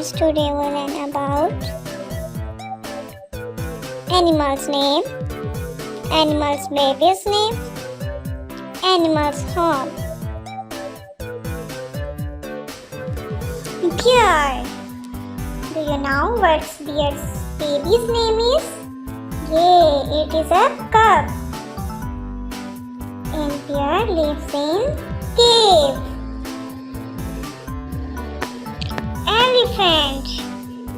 friends, today we'll learn about animals name, animals baby's name, animals home. Deer. Do you know what deer's baby's name is? Yay, it is a cub. And deer lives in cave. Elephant.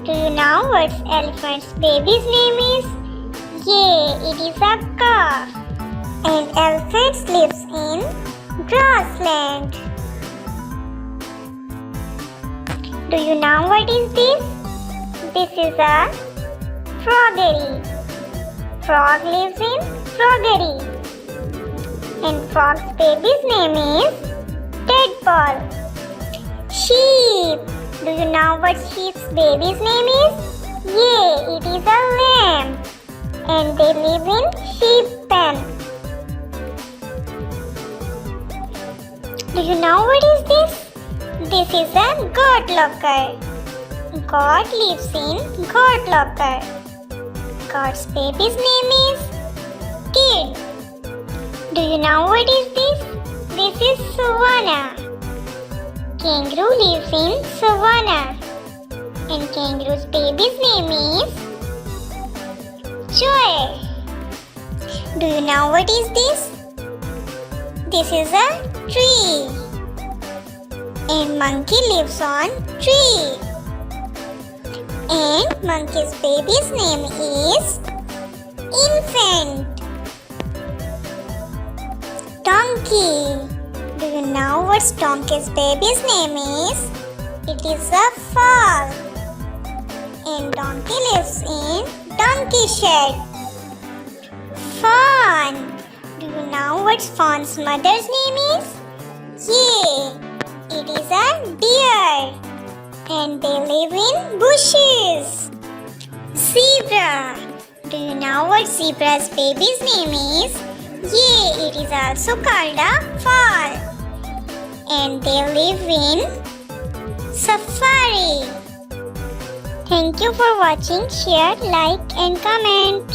Do you know what elephant's baby's name is? Yay, it is a calf. And elephant lives in grassland. Do you know what is this? This is a froggery. Frog lives in froggery. And frog's baby's name is tadpole. Sheep. Do you know what sheep's baby's name is? Yay, it is a lamb. And they live in sheep pen. Do you know what is this? This is a goat locker. Goat lives in goat locker. Goat's baby's name is Kid. Do you know what is this? This is savanna. Kangaroo lives in savanna. And kangaroo's baby's name is Joy. Do you know what is this? This is a tree. And monkey lives on tree. And monkey's baby's name is infant. Donkey. Do you know what donkey's baby's name is? It is a foal. And donkey lives in donkey shed. Fawn. Do you know what fawn's mother's name is? Yay, it is a deer. And they live in bushes. Zebra. Do you know what zebra's baby's name is? Yay, it is also called a foal. And they live in safari. Thank you for watching. Share, like and comment.